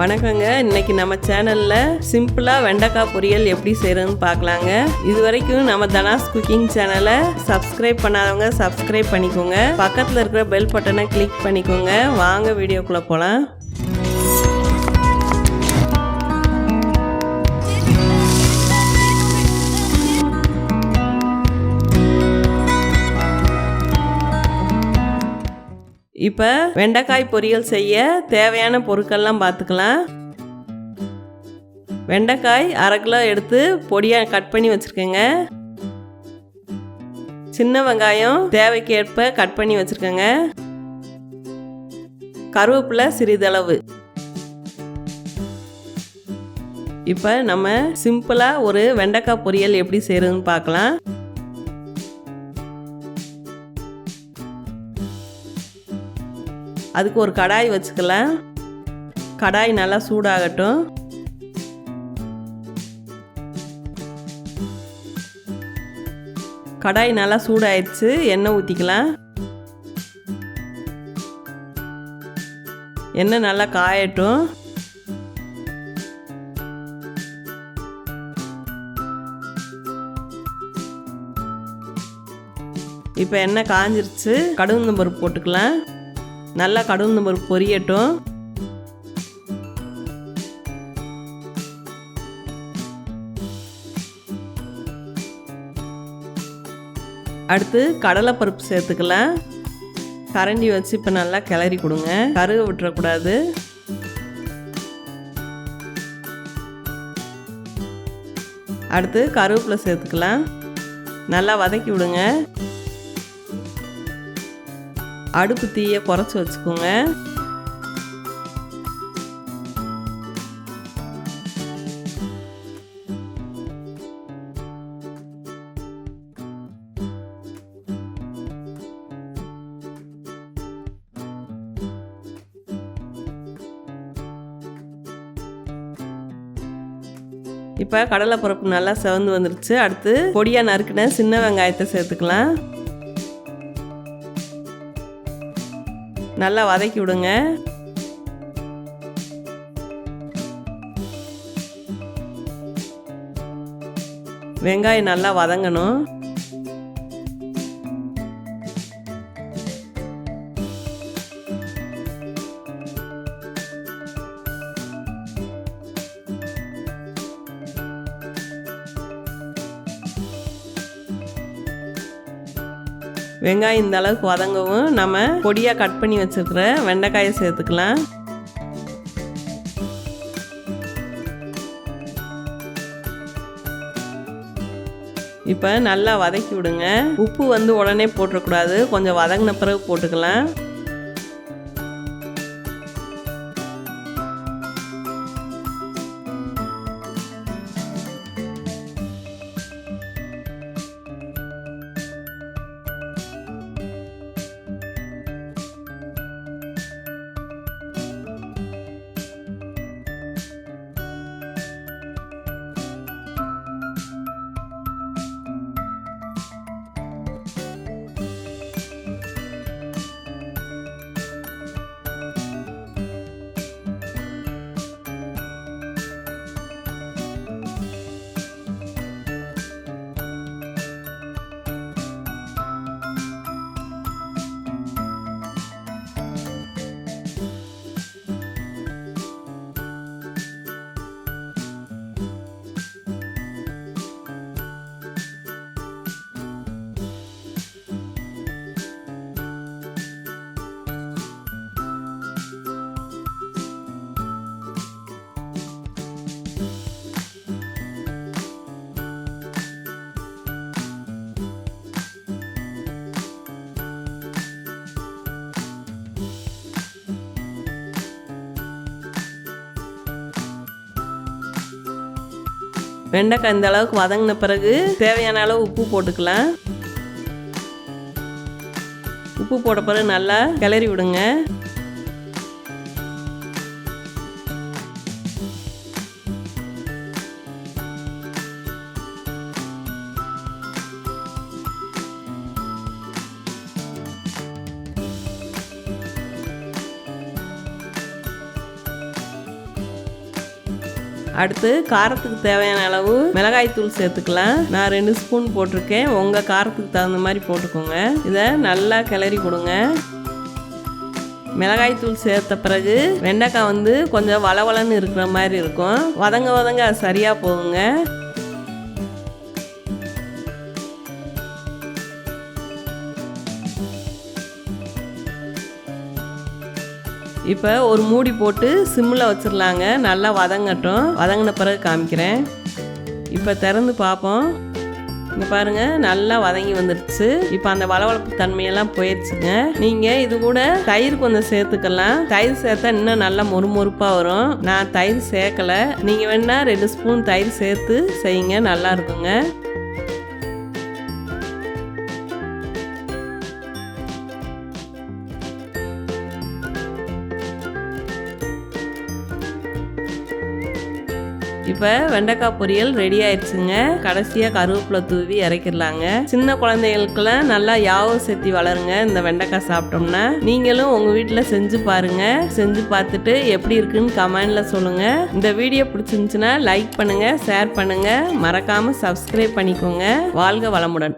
வணக்கங்க. இன்னைக்கு நம்ம சேனல்ல சிம்பிளா வெண்டைக்காய் பொரியல் எப்படி செய்யறதுன்னு பார்க்கலாங்க. இதுவரைக்கும் நம்ம தனாஸ் குக்கிங் சேனலை சப்ஸ்கிரைப் பண்ணாதவங்க சப்ஸ்கிரைப் பண்ணிக்கோங்க. பக்கத்தில் இருக்கிற பெல் பட்டனை கிளிக் பண்ணிக்கோங்க. வாங்க வீடியோக்குள்ள போலாம். இப்போ வெண்டைக்காய் பொரியல் செய்ய தேவையான பொருட்கள்லாம் பார்த்துக்கலாம். வெண்டைக்காய் 1/2 கிலோ எடுத்து பொடியாக கட் பண்ணி வச்சுருக்கேங்க. சின்ன வெங்காயம் தேவைக்கு ஏற்ப கட் பண்ணி வச்சுருக்கேங்க. கருவேப்பிலை சிறிதளவு. இப்போ நம்ம சிம்பிளாக ஒரு வெண்டைக்காய் பொரியல் எப்படி செய்கிறதுன்னு பார்க்கலாம். அதுக்கு ஒரு கடாய் வச்சுக்கலாம். கடாய் நல்லா சூடாகட்டும். கடாய் நல்லா சூடாயிடுச்சு. எண்ணெய் ஊற்றிக்கலாம். எண்ணெய் நல்லா காயட்டும். இப்போ எண்ணெய் காஞ்சிருச்சு. கடுகு பருப்பு போட்டுக்கலாம். நல்லா கடுகு பருப்பு பொரியட்டும். அடுத்து கடலைப்பருப்பு சேர்த்துக்கலாம். கரண்டி வச்சு இப்போ நல்லா கிளறி கொடுங்க. கருக விட்டுறக்கூடாது. அடுத்து கருவேப்பிலை சேர்த்துக்கலாம். நல்லா வதக்கி விடுங்க. அடுப்பு தீயை குறைச்சி வச்சுக்கோங்க. இப்போ கடலைப்பருப்பு நல்லா செவந்து வந்துருச்சு. அடுத்து பொடியாக நறுக்கின சின்ன வெங்காயத்தை சேர்த்துக்கலாம். நல்லா வதக்கி விடுங்க. வெங்காயம் நல்லா வதங்கணும். வெங்காயம் இந்த அளவுக்கு வதங்கவும் நம்ம பொடியாக கட் பண்ணி வச்சுருக்கிற வெண்டைக்காயை சேர்த்துக்கலாம். இப்போ நல்லா வதக்கி விடுங்க. உப்பு உடனே போட்டுறக்கூடாது. கொஞ்சம் வதங்கின பிறகு போட்டுக்கலாம். வெண்டைக்காய் இந்த அளவுக்கு வதங்கின பிறகு தேவையான அளவு உப்பு போட்டுக்கலாம். உப்பு போட்ட பிறகு நல்லா கிளறி விடுங்க. அடுத்து காரத்துக்கு தேவையான அளவு மிளகாய் தூள் சேர்த்துக்கலாம். நான் 2 ஸ்பூன் போட்டிருக்கேன். உங்கள் காரத்துக்கு தகுந்த மாதிரி போட்டுக்கோங்க. இதை நல்லா கிளறி கொடுங்க. மிளகாய் தூள் சேர்த்த பிறகு வெண்டைக்காய் கொஞ்சம் வளவளன்னு இருக்கிற மாதிரி இருக்கும். வதங்க அது சரியாக போகுங்க. இப்போ ஒரு மூடி போட்டு சிம்மில் வச்சிடலாங்க. நல்லா வதங்கட்டும். வதங்கின பிறகு காமிக்கிறேன். இப்போ திறந்து பார்ப்போம். இங்கே பாருங்கள், நல்லா வதங்கி வந்துடுச்சு. இப்போ அந்த வளவளப்பு தன்மையெல்லாம் போயிடுச்சுங்க. நீங்கள் இது கூட தயிர் கொஞ்சம் சேர்த்துக்கலாம். தயிர் சேர்த்தா இன்னும் நல்லா மொறுமொறுப்பாக வரும். நான் தயிர் சேர்க்கலை. நீங்கள் வேணால் 2 ஸ்பூன் தயிர் சேர்த்து செய்யுங்க, நல்லா இருக்குங்க. இப்போ வெண்டைக்காய் பொரியல் ரெடி ஆயிடுச்சுங்க. கடைசியாக கருவேப்பிலை தூவி இறக்கிடலாங்க. சின்ன குழந்தைகளுக்கெல்லாம் நல்லா யாவும் சேர்த்தி வளருங்க. இந்த வெண்டைக்காய் சாப்பிட்டோம்னா நீங்களும் உங்கள் வீட்டில் செஞ்சு பாருங்க. செஞ்சு பார்த்துட்டு எப்படி இருக்குன்னு கமெண்ட்ல சொல்லுங்க. இந்த வீடியோ பிடிச்சிருந்துச்சுன்னா லைக் பண்ணுங்க, ஷேர் பண்ணுங்க, மறக்காம சப்ஸ்கிரைப் பண்ணிக்கோங்க. வாழ்க வளமுடன்.